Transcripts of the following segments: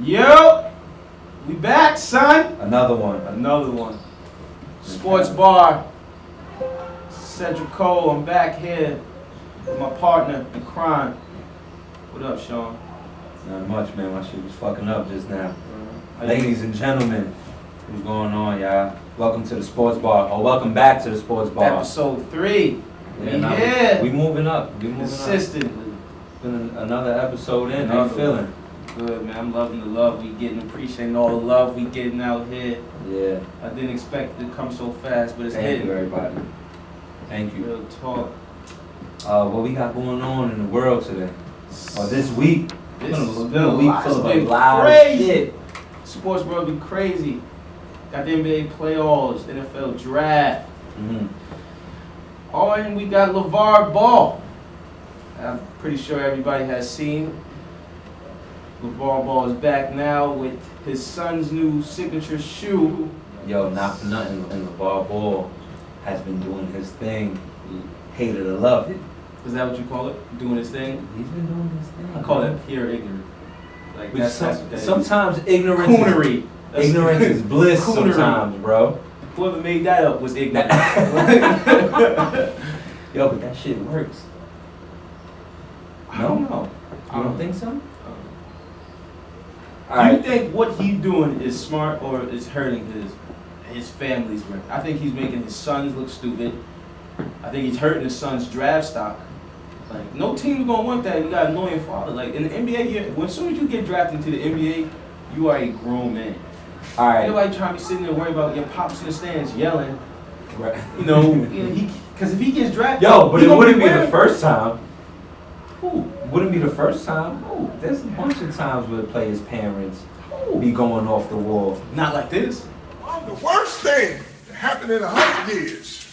Yo, we back, son. Another one. Sports Bar. Cedrick Cole. I'm back here with my partner in crime. What up, Sean? Not much, man. My shit was fucking up just now. Ladies and gentlemen, what's going on, y'all? Welcome to the Sports Bar. Or welcome back to the Sports Bar. Episode 3. We moving up. Consistent. Been another episode in. How you feeling? Good, man. I'm loving the love we getting. Appreciating all the love we getting out here. Yeah. I didn't expect it to come so fast, but it's Thank hitting. you, everybody. Thank you. Real talk. What we got going on in the world today? Or this week? This a is week been full of a lot of crazy. shit. Sports world been crazy. Got the NBA playoffs, NFL draft. Mm-hmm. Oh, and we got Lavar Ball. I'm pretty sure everybody has seen. LeBron Ball is back now with his son's new signature shoe. Yo, not for nothing. And LeVar Ball has been doing his thing. Hate it or love it. Is that what you call it? Doing his thing? He's been doing his thing. I call that pure ignorance. Like that's what that sometimes ignorance coonery. Ignorance is bliss Coonery. sometimes, bro. Whoever made that up was ignorant. Yo, but that shit works. I don't know. You don't think so? Do you think what he's doing is smart or is hurting his family's rent? I think he's making his sons look stupid. I think he's hurting his son's draft stock. Like, no team's gonna want that. You got an annoying father. Like in the NBA, as soon as you get drafted into the NBA, you are a grown man. All right. Nobody trying to be sitting there worried about your pops in the stands yelling. Right. You know, because if he gets drafted, yo, but it wouldn't be the first time. Who? Wouldn't be the first time. Who? There's a bunch of times where the players' parents be going off the wall. Not like this. The worst thing that happened in 100 years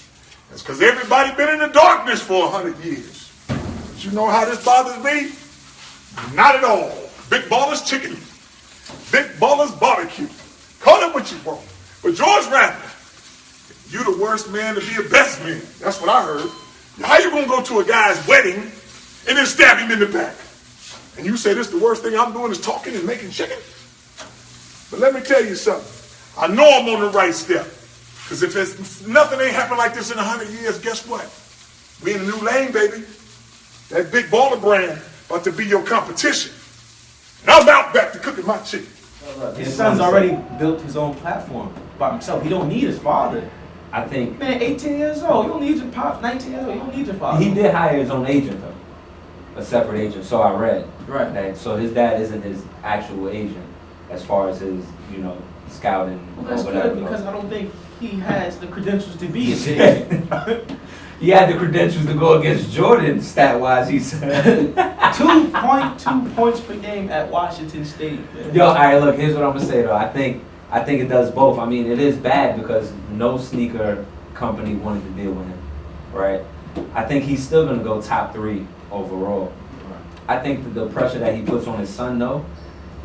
is because everybody been in the darkness for 100 years. But you know how this bothers me? Not at all. Big Baller's chicken. Big Baller's barbecue. Call it what you want. But George Rattler, you the worst man to be a best man. That's what I heard. How you gonna go to a guy's wedding and then stab him in the back? And you say this the worst thing I'm doing is talking and making chicken? But let me tell you something. I know I'm on the right step. Because if nothing ain't happened like this in 100 years, guess what? We in a new lane, baby. That Big Baller brand about to be your competition. And I'm out back to cooking my chicken. His son's already built his own platform by himself. He don't need his father. I think. Man, 18 years old. You don't need your pop. 19 years old. You don't need your father. He did hire his own agent though, a separate agent. So I read. Right. That, so his dad isn't his actual agent, as far as his, scouting. Well, that's or whatever. good because I don't think he has the credentials to be his agent. He had the credentials to go against Jordan, stat-wise, he said. 2.2 points per game at Washington State. Man. Yo, all right, look, here's what I'm going to say, though. I think it does both. I mean, it is bad because no sneaker company wanted to deal with him, right? I think he's still going to go top 3 overall. I think that the pressure that he puts on his son, though,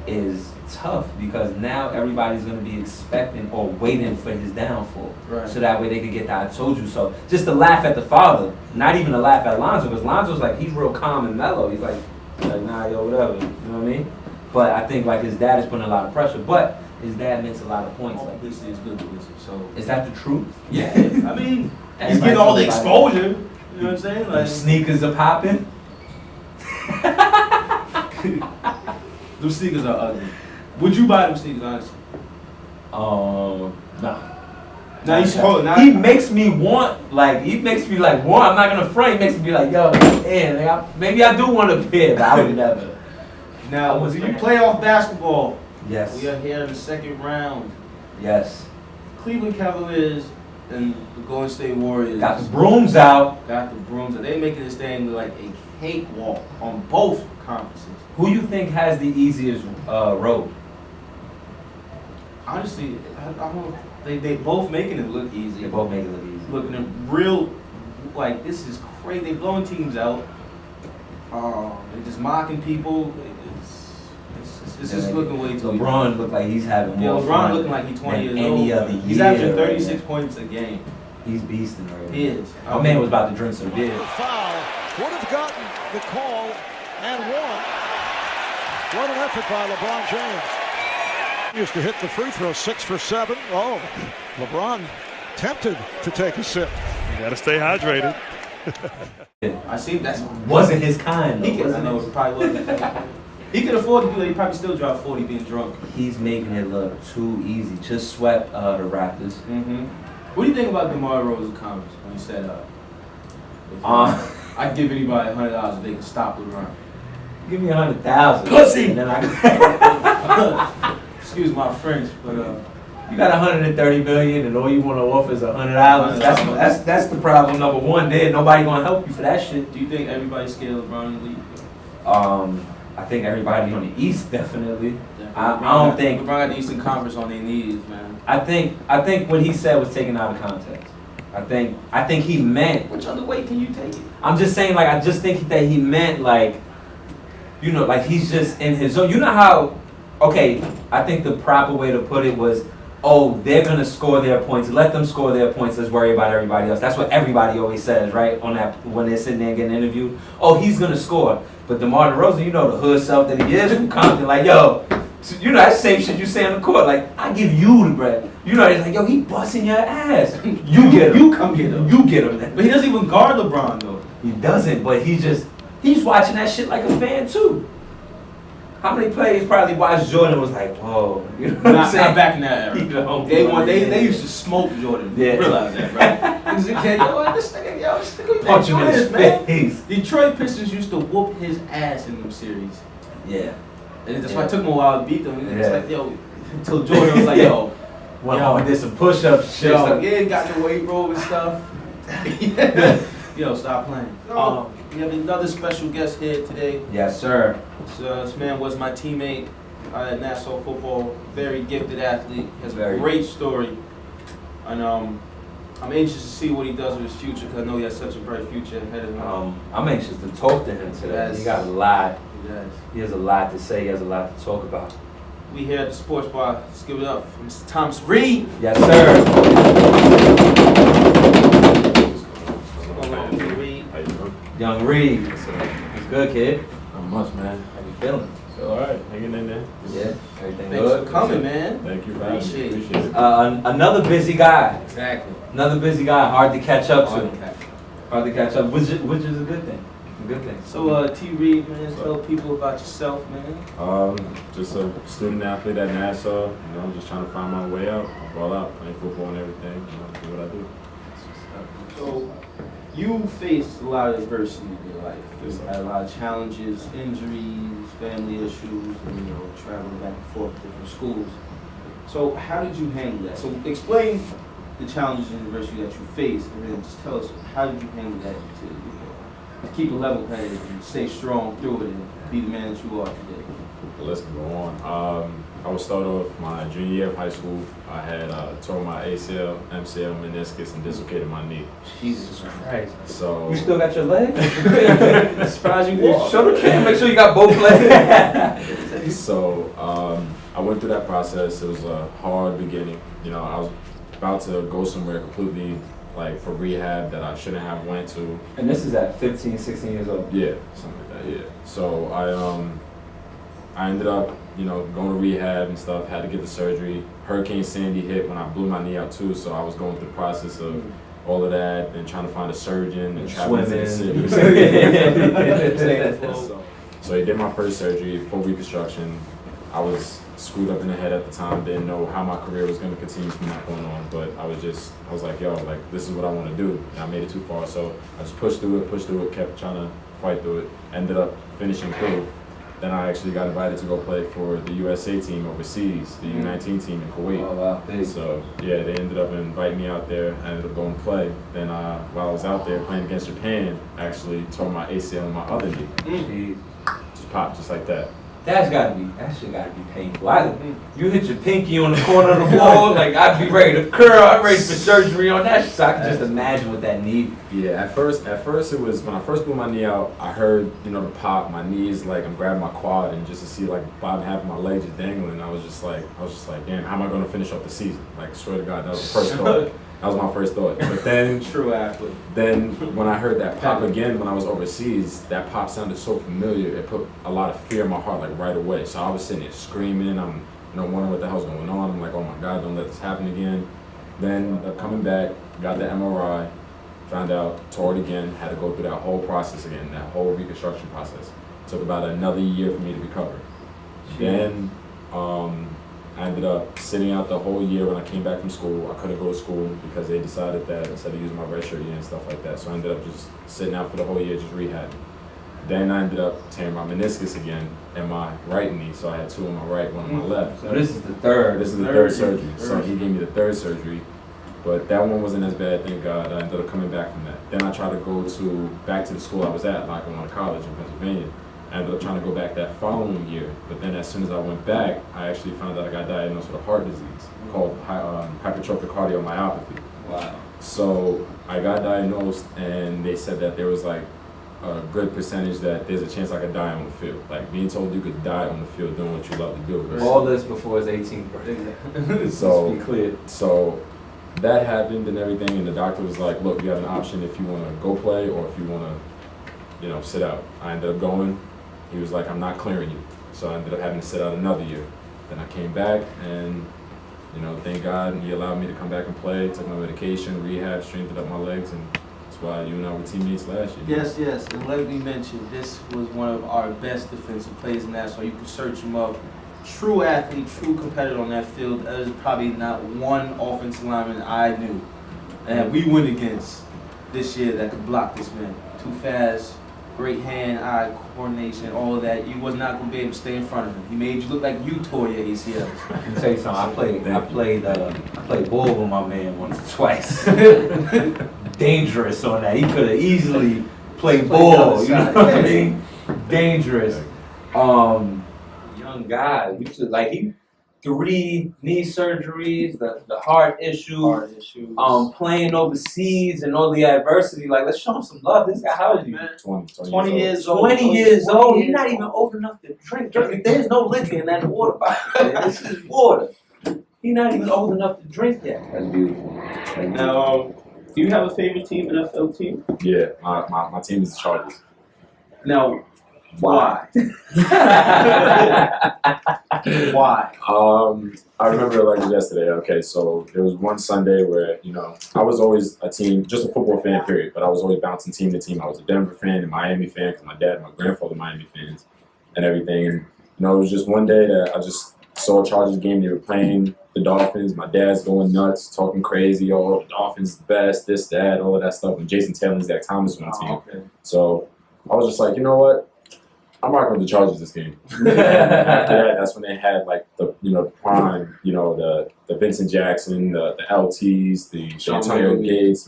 is tough because now everybody's going to be expecting or waiting for his downfall. Right. So that way they can get that I told you so. Just to laugh at the father, not even to laugh at Lonzo, because Lonzo's like, he's real calm and mellow. He's like, nah, yo, whatever. You know what I mean? But I think like his dad is putting a lot of pressure. But his dad makes a lot of points. Like, Publicity is good publicity. So is that the truth? yeah, I mean, he's getting all the exposure. You know what I'm saying? Like sneakers are popping. Those sneakers are ugly. Would you buy them sneakers, honestly? Nah. Now you hold. Now He makes me want. I'm not gonna front. He makes me be like, yo, man, maybe I do want a pair, but I would never. Now, do you playoff basketball? Yes. We are here in the second round. Yes. Cleveland Cavaliers and the Golden State Warriors Got the brooms out. Got the brooms. They making this thing look like a cakewalk on both conferences. Who you think has the easiest road? Honestly, I don't. They both making it look easy. They both make it look easy. Looking at real, like this is crazy. They blowing teams out. They just mocking people. It's This is looking way too LeBron looked like he's having more LeBron fun looking like he's 20 years than old. any other year. He's averaging right 36 now. points a game. He's beasting right now. He is. My man was about to drink some beer. Foul would have gotten the call and won. What an effort by LeBron James. Used to hit the free throw, 6 for 7. Oh, LeBron tempted to take a sip. You gotta stay hydrated. I see that's Wasn't his kind though. he could. I know it probably wasn't. He could afford to do that. He probably still dropped 40 being drunk. He's making it look too easy. Just swept the Raptors. Mm-hmm. What do you think about DeMar DeRozan's comments when he said, "I'd give anybody $100 if they could stop LeBron"? Give me 100,000. Pussy! And then I Excuse my French, but you got 130 million and all you want to offer is $100. That's the problem number one. There, nobody gonna help you for that shit. do you think everybody's scared of LeBron in the league? I think everybody on the East definitely. I LeBron don't think. LeBron got the Eastern Conference on their knees, man. I think what he said was taken out of context. I think he meant. Which other way can you take it? I'm just saying, like, I just think that he meant, like, you know, like he's just in his zone. You know how? Okay, I think the proper way to put it was, oh, they're gonna score their points. Let them score their points. Let's worry about everybody else. That's what everybody always says, right? On that when they're sitting there getting interviewed. Oh, he's gonna score. But DeMar DeRozan, you know the hood self that he is from Compton, like, yo, you know that same shit you say on the court. Like, I give you the bread. You know, it's like, yo, he busting your ass. You get him. You come get him. You get him. Then. But he doesn't even guard LeBron though. He doesn't, but he's watching that shit like a fan too. How many players probably watched Jordan and was like, whoa, you know what I'm Not saying? back in that era. You know, They used to smoke Jordan. Yeah. Realize that, right? He was a kid, this nigga, Punch him in his man. face. Detroit Pistons used to whoop his ass in them series. Yeah. And that's why it took him a while to beat them. And it's Yeah. like, yo, until Jordan was like, yo, Went home and did some push-ups, shit. yo, stuff. yeah, got the weight robe and stuff. Yo, stop playing. We have another special guest here today. Yes, sir. This man was my teammate at Nassau football. Very gifted athlete. Has a Very. great story. And I'm anxious to see what he does with his future because I know he has such a bright future ahead of him. I'm anxious to talk to him today. Yes. He got a lot. Yes. He has a lot to say. He has a lot to talk about. We here at the Sports Bar. Let's give it up for Mr. Thomas Reed. Yes, sir. Reed. How you doing? Young Reed. What's good, kid? Not much, man. How you feeling? Feel alright. Hanging in there. Yeah. Everything Thanks good? for coming, man. Thank you for having me. Appreciate it. Appreciate it. Another busy guy. Exactly. Another busy guy. Hard to catch up to. Okay. Hard to catch up, which is a good thing. A good thing. So, T. Reed, man, tell people about yourself, man. Just a student athlete at Nassau. You know, just trying to find my way out. I ball out, playing football and everything. You know, do what I do. So, you faced a lot of adversity in your life. You had a lot of challenges, injuries, family issues, and, you know, traveling back and forth to different schools. So, how did you handle that? So, explain the challenges and adversity that you faced, and then just tell us how did you handle that to, you know, keep a level headed and stay strong through it and be the man that you are today. The list can go on. I would start off my junior year of high school. I had torn my ACL, MCL, meniscus, and dislocated my knee. Jesus Christ. So You still got your leg? Surprised you walk. Show the camera. Make sure you got both legs. So I went through that process. It was a hard beginning. You know, I was about to go somewhere completely like for rehab that I shouldn't have went to. And this is at 15, 16 years old. Yeah, something like that. Yeah. So I ended up, you know, going to rehab and stuff. Had to get the surgery. Hurricane Sandy hit when I blew my knee out too. So I was going through the process of all of that and trying to find a surgeon and traveling to the city. So he did my first surgery, full reconstruction. I was screwed up in the head at the time, didn't know how my career was going to continue from that point on, but I was like, yo, like, this is what I want to do. And I made it too far, so I just pushed through it, kept trying to fight through it, ended up finishing through. Then I actually got invited to go play for the USA team overseas, the U19 team in Kuwait. Oh, wow. Big. So, yeah, they ended up inviting me out there. I ended up going to play. Then while I was out there playing against Japan, I actually tore my ACL in my other knee. Jeez. Just popped, just like that. That shit gotta be painful. You hit your pinky on the corner of the wall, like I'd be ready to curl. I'm ready for surgery on that shit. So I can just imagine what that need. Yeah, at first it was when I first blew my knee out. I heard the pop. My knees, like I'm grabbing my quad, and just to see like bottom half of my legs just dangling. I was just like, damn, how am I gonna finish up the season? Like, swear to God, that was the first thought. That was my first thought. But then, True athlete. Then when I heard that pop again when I was overseas, that pop sounded so familiar. It put a lot of fear in my heart, like right away. So I was sitting there screaming. I'm, wondering what the hell's going on. I'm like, oh my God, don't let this happen again. Then coming back, got the MRI, found out, tore it again, had to go through that whole process again, that whole reconstruction process. Took about another year for me to recover. Then I ended up sitting out the whole year. When I came back from school, I couldn't go to school because they decided that instead of using my red shirt and stuff like that. So I ended up just sitting out for the whole year, just rehabbing. Then I ended up tearing my meniscus again in my right knee. So I had two on my right, one on my left. So this is the third. This is the third surgery. So he gave me the third surgery. But that one wasn't as bad, thank God. I ended up coming back from that. Then I tried to go back to the school I was at, like I went to college in Pennsylvania. I ended up trying to go back that following year, but then as soon as I went back, I actually found out I got diagnosed with a heart disease called hypertrophic cardiomyopathy. Wow. So I got diagnosed, and they said that there was like a good percentage that there's a chance I could die on the field. Like being told you could die on the field doing what you love to do. All this before his 18th birthday. So, let's be clear. So that happened and everything, and the doctor was like, look, you have an option if you want to go play or if you want to, sit out. I ended up going. He was like, I'm not clearing you. So I ended up having to sit out another year. Then I came back and, thank God he allowed me to come back and play, took my medication, rehab, strengthened up my legs, and that's why you and I were teammates last year. Yes. And let me mention, this was one of our best defensive players in that, so you can search him up. True athlete, true competitor on that field. There's probably not one offensive lineman I knew that we went against this year that could block this man. Too fast. Great hand-eye coordination, all of that. You was not gonna be able to stay in front of him. He made you look like you tore your ACLs. I can tell you something. I played ball with my man once or twice. Dangerous on that. He could have easily played ball. You know what I mean? Dangerous. Young guy. He 3 knee surgeries, the heart issues. Playing overseas and all the adversity. Like, let's show him some love. This guy, how old is he? 20 years old. 20 years old. He's not even old enough to drink. There's no liquor in that water bottle. This is water. He's not even old enough to drink yet. That's beautiful. Now, do you have a favorite team, NFL team? Yeah, my team is the Chargers. Now, why? Why? I remember it like yesterday. Okay, so there was one Sunday where I was always a team, just a football fan, period. But I was always bouncing team to team. I was a Denver fan and Miami fan because my dad and my grandfather were Miami fans and everything. And it was just one day that I just saw a Chargers game. They were playing the Dolphins. My dad's going nuts, talking crazy. Oh, the Dolphins the best, this, that, all of that stuff. And Jason Taylor and Zach Thomas on the team. Okay. So I was just like, you know what? I'm rocking with the Chargers this game. After that, that's when they had like the prime, the Vincent Jackson, the LTs, the Antonio Gates,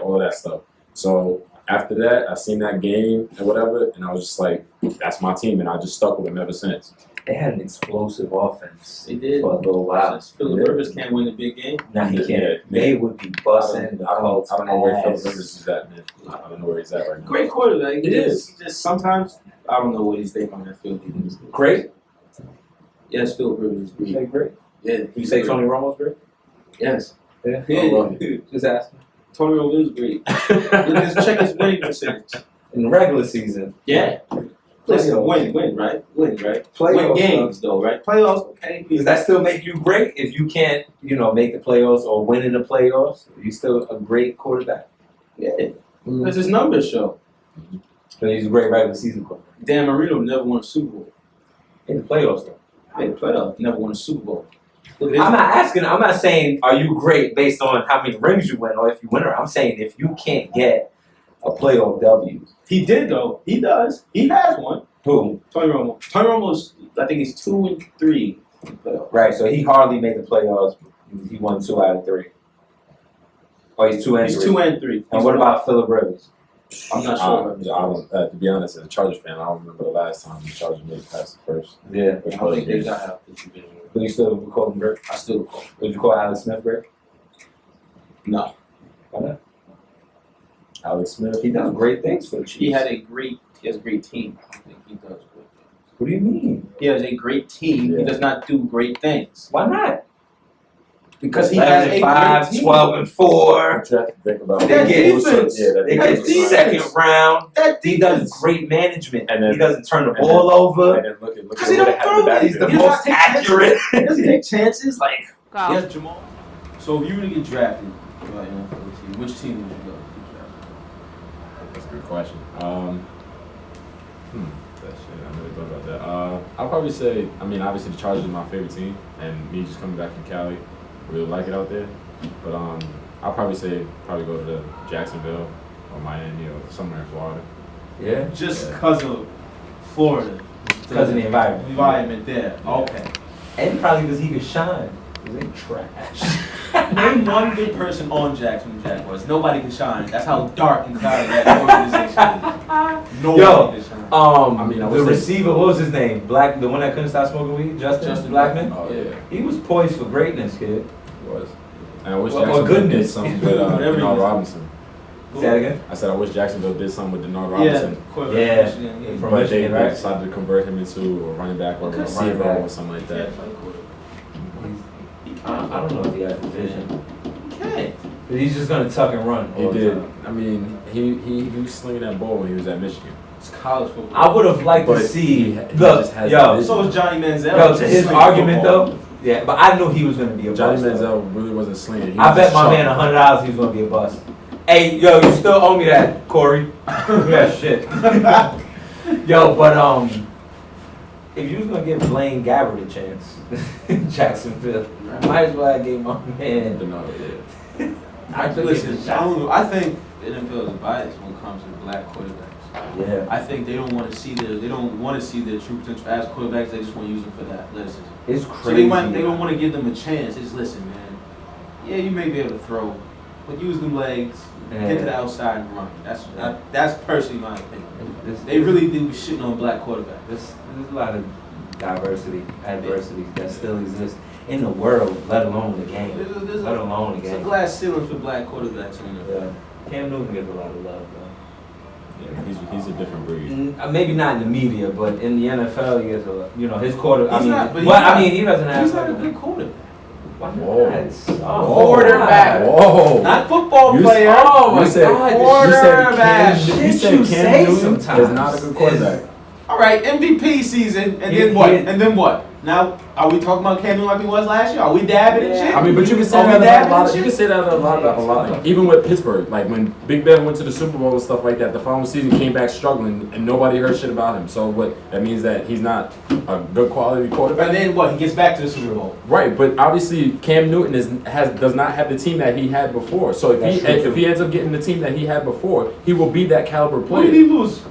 all of that stuff. So after that, I seen that game and whatever, and I was just like, that's my team, and I just stuck with them ever since. They had an explosive offense. They did. For a little while. Phillip Rivers can't win a big game. Nah, he can't. They would be busting the Colts. I don't know where Phillip Rivers is at, man. I don't know where he's at right now. Great quarterback. It is. Just sometimes, I don't know what he's thinking on that field. Great? Yes, Phillip Rivers is You great. say great? Yeah. You say Tony Romo's great? Yes. Yeah. Yeah. Just asking. Tony Romo is great. Check his winning percentage. In the regular season. Yeah. Listen, win, right? Win Playoffs, games, though, right? Playoffs, okay. Does that still make you great if you can't, make the playoffs or win in the playoffs? Are you still a great quarterback? Yeah. Because his numbers show. So he's a great regular season quarterback. Dan Marino never won a Super Bowl. In the playoffs, though. In the playoffs, never won a Super Bowl. I'm not saying are you great based on how many rings you win or if you win or I'm saying if you can't get a playoff W. He did, though. He does. He has one. Who? Tony Romo. Tony Romo's, I think he's 2-3 in the playoffs. Right, so he hardly made the playoffs. He won 2 out of 3. Oh, he's 2 and 3. He's 2-3. And what about Phillip Rivers? I'm not sure. I don't. To be honest, as a Chargers fan, I don't remember the last time the Chargers made it past the first. Yeah. I don't think they got out this division. But you still would call him great? I still call. Would you call Alex Smith great? No. Why not? Alex Smith. He does great things for the Chiefs. He has a great team. I don't think he does great things. What do you mean? He has a great team. Yeah. He does not do great things. Why not? Because he has a 5, great team. 12-4. You have to think about That it. defense. Yeah, that They defense. get second round. That He defense. does great management. And then- he doesn't turn the and ball over. And then look at Because he what don't they have in the throw it. He's backfield. the most accurate. He doesn't take chances. Like, Go. Yes, Jamal. So if you were to get drafted by an NFL team, which team would you go? That's a good question. That shit, I never thought about that. I'll probably say, I mean, obviously the Chargers are my favorite team, and me just coming back from Cali, really like it out there. But I'll probably go to the Jacksonville or Miami or somewhere in Florida. Yeah. Just because of Florida. Because of the environment. Environment there. Okay. And probably because he could shine. Because they trash. Name one good person on Jacksonville Jaguars. Nobody can shine. That's how dark and cloudy that organization is. Nobody can shine. I mean, I the was receiver, what was his name? The one that couldn't stop smoking weed? Justin Blackman? Oh, yeah. He was poised for greatness, kid. It was. And I wish Well, Jacksonville goodness. did something with Whatever Denard he is. Robinson. Say that again? I said I wish Jacksonville did something with Denard Yeah. Robinson. Quarterback, Yeah. Michigan, yeah. From But Michigan, they right? decided to convert him into a running back or a Okay. receiver Running back. or something like that. I don't know if he has the vision. He can't. But he's just going to tuck and run. He all the did. time. I mean, he was slinging that ball when he was at Michigan. It's college football. I would have liked to But see. he Look, just has yo, that So is Johnny Manziel. yo, to his Sling argument football. though, yeah, but I knew he was going to be a Johnny bust. though. Manziel really wasn't slinging. He I was bet my sharp. man $100 he was going to be a bust. Hey, yo, you still owe me that, Corey. Yeah, shit. Yo, but if you was gonna give Blaine Gabbert a chance in Jacksonville, might as well I gave my man. Denard, yeah. I took Listen, it. I don't know. I think the NFL is biased when it comes to black quarterbacks. Yeah, I think they don't want to see their true potential as quarterbacks. They just want to use them for that athleticism. it's So crazy. they don't want to give them a chance. It's listen, man. Yeah, you may be able to throw, but use them legs, get to the outside and run. That's personally my opinion. They really do be shitting on black quarterbacks. There's a lot of adversity that still exists in the world, let alone the game. There's Let alone the It's a game. glass ceiling for black quarterbacks in the NFL. Yeah. Cam Newton gets a lot of love, though. Yeah, he's a different breed. Maybe not in the media, but in the NFL, he gets a lot. You know, his quarter. He's not, but he's well, not- I mean, he doesn't have. He's not a good quarterback. Why not? Whoa. Oh, Quarterback. Whoa. Not football You player. Oh my You said- God! Quarterback. You Shit said you Cam say Newton sometimes is not a good quarterback. All right, MVP season, and He- then what? he- And then what? Now, are we talking about Cam Newton like we was last year? Are we dabbing and shit? I mean, but you can say Are we that about a dabbing lot. and You shit? can say that about a lot. Like, even with Pittsburgh, like when Big Ben went to the Super Bowl and stuff like that, the following season came back struggling, and nobody heard shit about him. So what? That means that he's not a good quality quarterback. And then what? He gets back to the Super Bowl. Right, but obviously Cam Newton does not have the team that he had before. So if he ends up getting the team that he had before, he will be that caliber Who player. did he lose?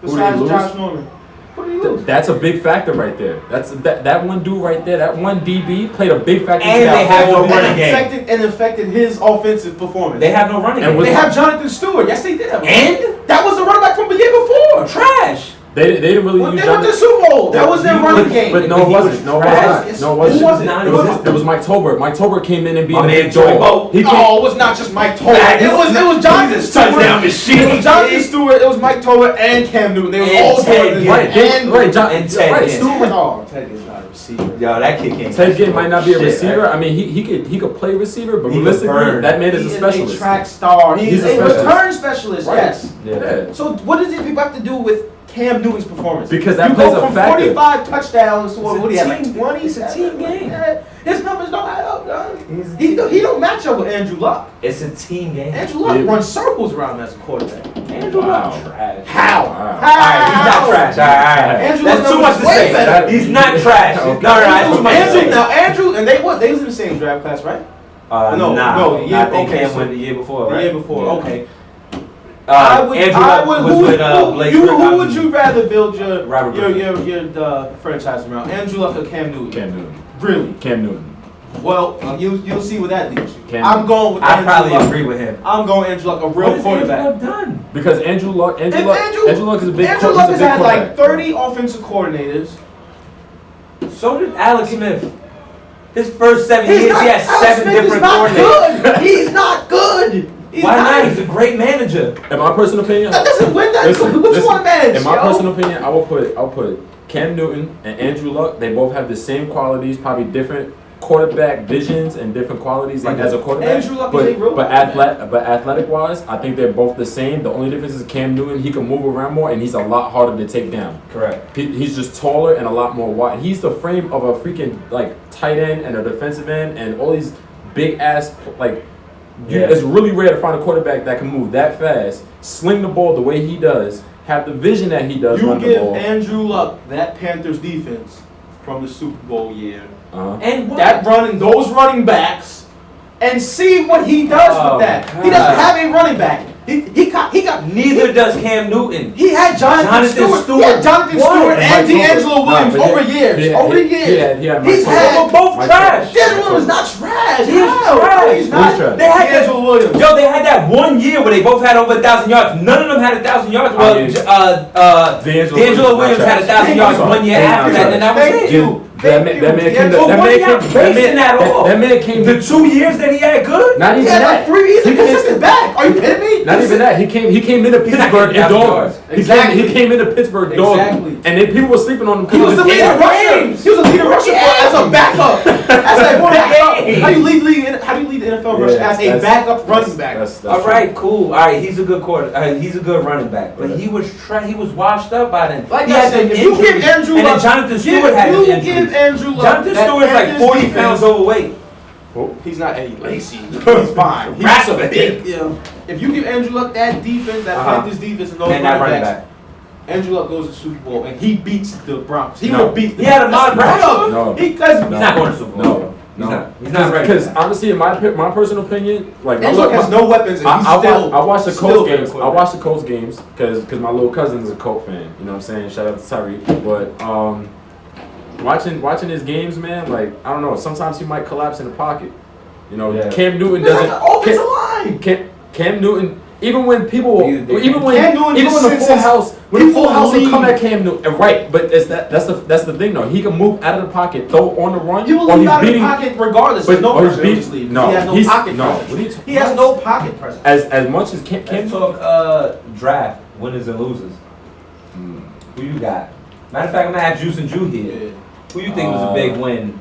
Who did he Besides lose? Josh Norman. Who did he lose? That's a big factor right there. That one dude right there, that one DB played a big factor. And to they that have whole no running game. And affected his offensive performance. They have no running And game. with- They have Jonathan Stewart. Yes, they did. And? That was the running back from the year before. Trash. They didn't really Well, use they went to the Jonathan. Super Bowl. That was their running game. But no, He it was wasn't. No, it trash. wasn't. No, it Who wasn't. was it? It was Mike Tolbert. Mike Tolbert came in and beat My a man big Joey dog. Bo. He came, Oh, it was not just Mike Tolbert. Facts. It was Jonathan Stewart. Touchdown machine. It was Jonathan Stewart. It was Mike Tolbert and Cam Newton. They were And all Ted doing Ginn. right, and right, and Ted right. Ginn. Stewart. Oh, Ted is not a receiver. Yo, that kid can't. Ted Ginn might not be a Shit, receiver. right? I mean, he could play receiver, but He could realistically, burn. that man is He a specialist. a track star. He's He's a a specialist. return specialist. Right. Yes. Yeah. So what does it have to do with Cam Newton's performance? Because that you plays go a from factor. 45 touchdowns to what It's a do you have, like team- 20? it's a team game. His numbers don't add up, dog. He don't match up with Andrew Luck. It's a team game. Andrew Luck Yeah. runs circles around him as a quarterback. Andrew Wow. Luck trash. How? Wow. Alright, he's not trash. Alright. Andrew That's Luck too much to way say. better. He's not trash. Okay. No, that's too much to say. Andrew, and they was in the same draft class, right? No, the year- I think okay, Cam so- went the year before, The right? year before, Yeah. okay. Andrew Luck was with Blake Griffin. Who would you rather build your Robert your franchise around? Andrew Luck or Cam Newton? Cam Newton. Really? Cam Newton. Well, you'll see where that leads you. Cam I'm going with I Andrew probably Luck. agree with him. I'm going Andrew Luck, a real What has quarterback. Andrew Luck done? Because Andrew Luck is a big Andrew Luck has had like quarterback. 30 offensive coordinators. So did Alex Smith. His first 7 years, he had 7 different coordinators. He's not good. Why not? He's a great manager. In my personal opinion, That doesn't win that. What you want to manage? in my personal opinion, I'll put Cam Newton and Andrew Luck. They both have the same qualities, probably different quarterback visions and different qualities, like as a quarterback. Andrew Luck is a real but quarterback. athletic wise, I think they're both the same. The only difference is Cam Newton, he can move around more and he's a lot harder to take down. Correct. He's just taller and a lot more wide. He's the frame of a freaking like tight end and a defensive end and all these big ass like. It's really rare to find a quarterback that can move that fast, sling the ball the way he does, have the vision that he does. You run the give ball. Andrew Luck that Panthers defense from the Super Bowl year, And what? that those running backs, and see what he does with that. God. He doesn't have a running back. He got. Neither does Cam Newton. He had Jonathan Stewart. He had Jonathan Stewart and D'Angelo Williams over years. He's had both trash. D'Angelo Williams is not trash. He's trash. He's not. trash. They had D'Angelo Williams. Yo, they had that 1 year where they both had over 1,000 yards. None of them had 1,000 yards. Well, D'Angelo Williams had 1,000 yards 1 year after that, and that was Thank it. you. That man came. That man came. The 2 years that he had good. Not even He had that. like 3 years of consistent back. Are you kidding me? Not even that. He came into Pittsburgh and dogs. Exactly. He came into Pittsburgh dogs. Exactly. And then people were sleeping on him. He was the leader rusher. He was a leader rusher as a backup. As a backup. How do you lead the NFL rusher as a backup running back? All right, cool. All right, he's a good he's a good running back, but he was washed up by then. Like he I had said, them if you give injuries, Andrew and then Luck, Jonathan Stewart had his injuries. give Andrew Luck. Jonathan Stewart's like 40 pounds overweight. He's not Eddie Lacy. He's fine. He's Rapid. a big. If you give Andrew Luck that defense, that Panthers defense, and those And that running running backs, back. Andrew Luck goes to the Super Bowl and he beats the Broncos. He No. will beat. He had a mod Broncos. No. He's not going to Super Bowl. He's not ready. Because honestly, in my personal opinion, like Andrew Luck has no weapons and he's still. I watched the still Colts good games. I quarterback. watched the Colts games because my little cousin is a Colt fan. You know what I'm saying? Shout out to Tyreek. But watching his games, man, like I don't know. Sometimes he might collapse in the pocket. You know, Cam Newton That's doesn't. like the offensive line. Cam Newton. Even when people, Cam when Newton the just full house, when the full house will lead. come at Cam Newton, right? But that's the thing though. He can move out of the pocket, throw on the run, He will or leave he's out of the beating. pocket regardless. But There's no or pressure. he's He'll just beating. leave. He has no pocket presence. What are you He has no pocket presence. As much as Cam. Let's talk draft winners and losers. Who you got? Matter of fact, I'm gonna have Juice and Drew here. Yeah. Who you think was a big win,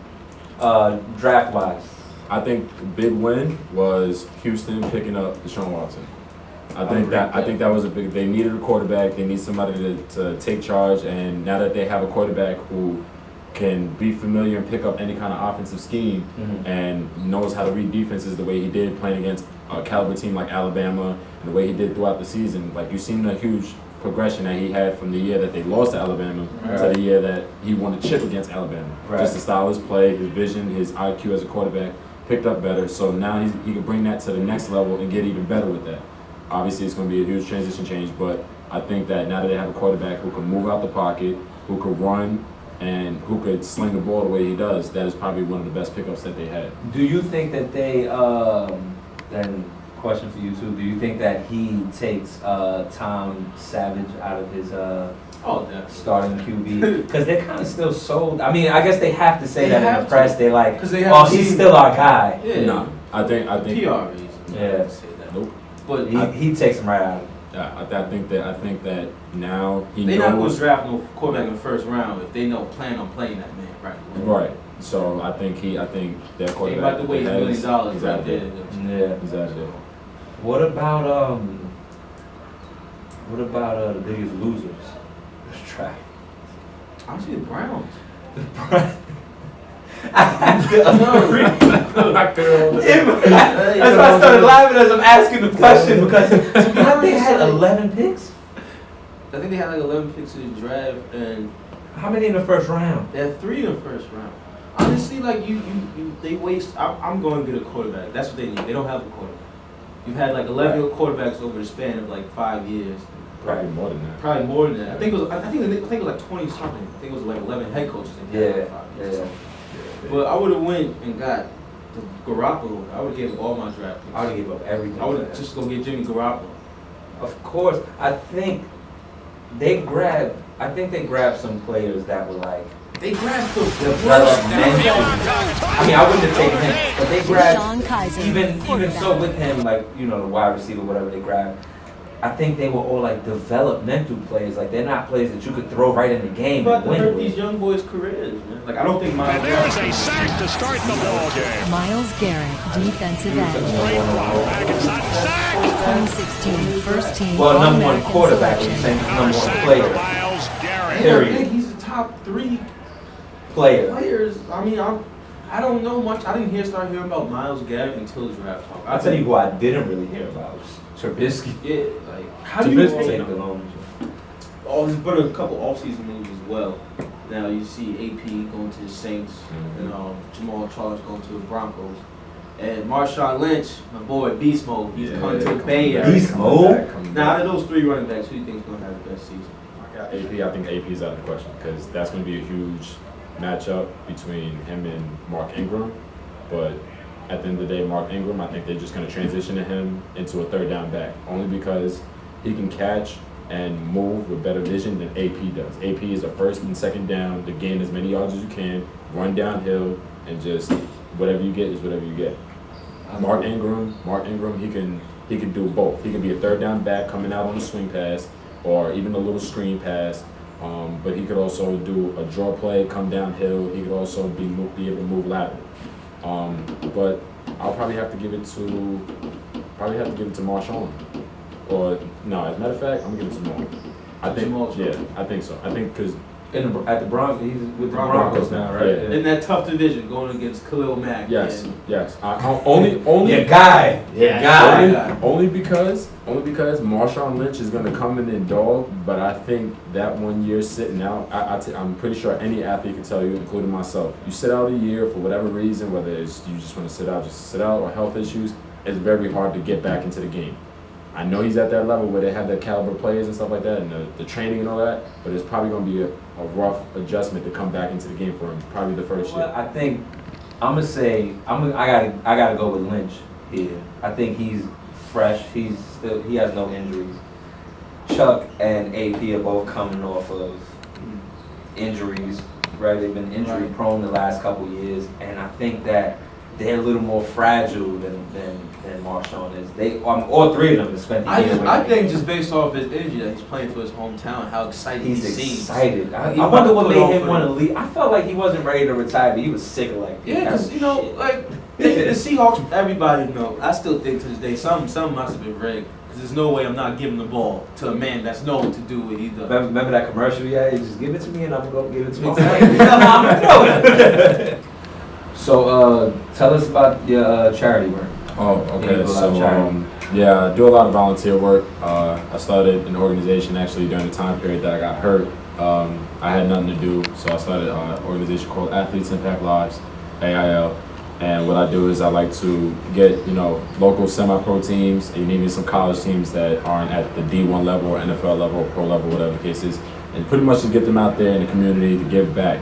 draft wise? I think the big win was Houston picking up Deshaun Watson. I think that was a big. They needed a quarterback. They need somebody to take charge. And now that they have a quarterback who can be familiar and pick up any kind of offensive scheme and knows how to read defenses the way he did playing against a caliber team like Alabama and the way he did throughout the season, like you've seen the huge progression that he had from the year that they lost to Alabama to the year that he won a chip against Alabama. Just the style of his play, his vision, his IQ as a quarterback picked up better. So now he can bring that to the next level and get even better with that. Obviously, it's going to be a huge transition change, but I think that now that they have a quarterback who can move out the pocket, who could run, and who could sling the ball the way he does, that is probably one of the best pickups that they had. Do you think that they, and question for you too, do you think that he takes Tom Savage out of his starting QB? Because they're kind of still sold. I mean, I guess they have to say that in the press. They're like, oh, he's still our guy. Yeah. No, I think PR reason. Yeah. Say that. Nope. But He takes him right out of it. Yeah, I think that now he they're not going to knows. draft no quarterback in the first round if they plan on playing that man right away. Right. So I think their They quarterback. about to waste $1 million he's right out there. Yeah. He's out there. What about the biggest losers? Let's try. I see the Browns. That's why I started laughing as I'm asking the question because they had 11 picks. I think they had like 11 picks in the draft, and How many in the first round? they had 3 in the first round. Honestly, like they waste. I'm going to get a quarterback. That's what they need. They don't have a quarterback. You've had like 11 quarterbacks over the span of like 5 years. Probably more than that. Probably more than that. I think it was like 20 something. I think it was like 11 head coaches. In Yeah, 5 years. yeah. But I would have went and got the Garoppolo. I would have gave up all my draft picks. I would have gave up everything. I would have just go get Jimmy Garoppolo. Of course, I think they grabbed some players that were like They grabbed the developmental. I mean, I wouldn't have taken him, but they Sean grabbed Kaiser, even so with him, like the wide receiver, whatever they grabbed. I think they were all like developmental players. Like they're not players that you could throw right in the game But and win hurt with. these young boys' careers, man. Like I don't think Miles. And there's a sack to start the ball game. Miles Garrett, defensive end. Great block back inside. Sack! 2016 first team Well, number one All-American quarterback, selection. you're saying number one Sack for player. Miles Garrett. Period. I think he's the top 3 Player. players. I mean, I don't know much. I didn't start hearing about Miles Garrett until draft talk. I'll tell you who I didn't really hear about. Trubisky. Yeah, like how do you Take the loan. but a couple offseason moves as well. Now you see AP going to the Saints, and Jamal Charles going to the Broncos, and Marshawn Lynch, my boy Beast Mode, he's coming to the Bay Area. Beast Mode? Now out of those 3 running backs, who do you think is going to have the best season? I got AP. I think AP is out of the question because that's going to be a huge matchup between him and Mark Ingram. But at the end of the day, Mark Ingram, I think they're just going to transition him into a third down back, only because he can catch and move with better vision than AP does. AP is a first and second down to gain as many yards as you can, run downhill, and just whatever you get is whatever you get. Mark Ingram, he can do both. He can be a third down back coming out on a swing pass or even a little screen pass. But he could also do a draw play, come downhill. He could also be able to move lateral. But I'll probably have to give it to Marshawn. Or no, as a matter of fact, I'm gonna give it to Jamal. I think so. I think because At the Broncos, he's with the Broncos Broncos now, right? Yeah. In that tough division, going against Khalil Mack. yes. Only your guy. Only because Marshawn Lynch is gonna come in and dog. But I think that 1 year sitting out, I'm pretty sure any athlete can tell you, including myself, you sit out a year for whatever reason, whether it's you just want to sit out, or health issues, it's very hard to get back into the game. I know he's at that level where they have that caliber players and stuff like that, and the training and all that, but it's probably going to be a rough adjustment to come back into the game for him, probably the first year. I think I'm gonna say I gotta go with Lynch here. I think he's fresh. He has no injuries. Chuck and AP are both coming off of injuries, right? They've been injury prone the last couple years, and I think that they're a little more fragile than Marshawn is. All 3 of them have spent the year. I think just based off his energy that he's playing for his hometown, how excited he he's seems. excited. I wonder what made him want to leave. I felt like he wasn't ready to retire, but he was sick of like. Yeah, because like the Seahawks, everybody know. I still think to this day, some must have been rigged. Because there's no way I'm not giving the ball to a man that's known to do what he does. Remember that commercial? Yeah, you just give it to me and I'm gonna go give it to my So, tell us about your charity work. Oh, okay. So, I do a lot of volunteer work. I started an organization actually during the time period that I got hurt. I had nothing to do, so I started an organization called Athletes Impact Lives, AIL. And what I do is I like to get, local semi-pro teams and even some college teams that aren't at the D1 level or NFL level or pro level, whatever the case is, and pretty much just get them out there in the community to give back.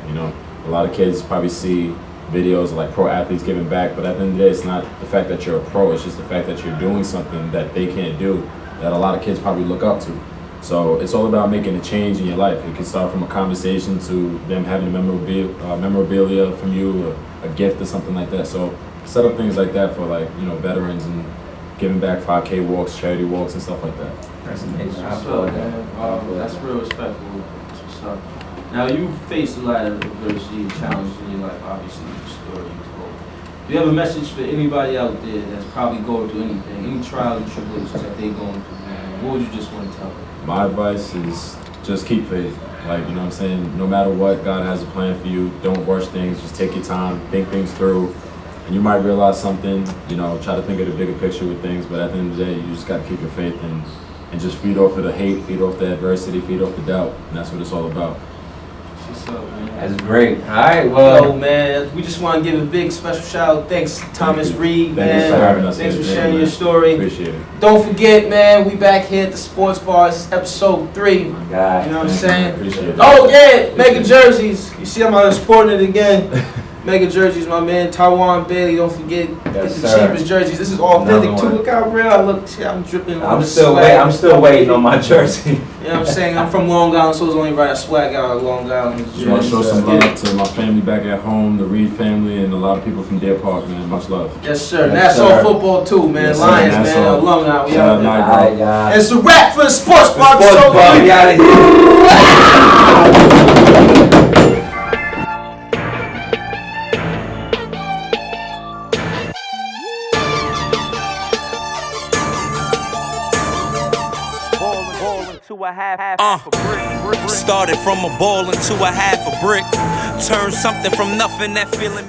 A lot of kids probably see videos of like pro athletes giving back, but at the end of the day, it's not the fact that you're a pro, it's just the fact that you're doing something that they can't do, that a lot of kids probably look up to. So it's all about making a change in your life. It can start from a conversation to them having memorabilia from you, a gift or something like that. So set up things like that for veterans and giving back 5K walks, charity walks and stuff like that. That's amazing. That's what's up, man. That's real respectful. That's what's up. Now, you faced a lot of adversity and challenges in your life, obviously, with the story you told. Do you have a message for anybody out there that's probably going through anything, any trials and tribulations that they're going through, man? What would you just want to tell them? My advice is just keep faith. No matter what, God has a plan for you. Don't rush things. Just take your time, think things through. And you might realize something, try to think of the bigger picture with things, but at the end of the day, you just got to keep your faith and just feed off of the hate, feed off the adversity, feed off the doubt. And that's what it's all about. What's up, man? That's great. All right, well. Yo, man, we just want to give a big special shout out. Thanks, Thomas Reed, man. Thanks for having us. Thanks for sharing your story. Appreciate it. Don't forget, man, we back here at the Sports Bar. It's episode 3. You know what I'm saying? Appreciate it. Oh, yeah, Mega Jerseys. You see, I'm sporting it again. Mega jerseys, my man. Taiwan Bailey, don't forget. Yes, Get the sir. cheapest jerseys. This is authentic Another too. one. Look how real I look. Shit, I'm dripping. I'm with still swag. I'm still waiting on my jersey. You know what I'm saying? I'm from Long Island, so it's only right. I swag out of Long Island. Just want to show some love to my family back at home, the Reed family, and a lot of people from Deer Park, man. Much love. Yes, sir. Yes, Nassau sir. football too, man. Yes, sir. Lions, man. Nassau. Alumni. We Shout out out there. Night, All right, y'all. And it's a wrap for the Sports Bar. Sports So Bar, we out of here. Started from a ball into a half a brick. Turned something from nothing, that feeling.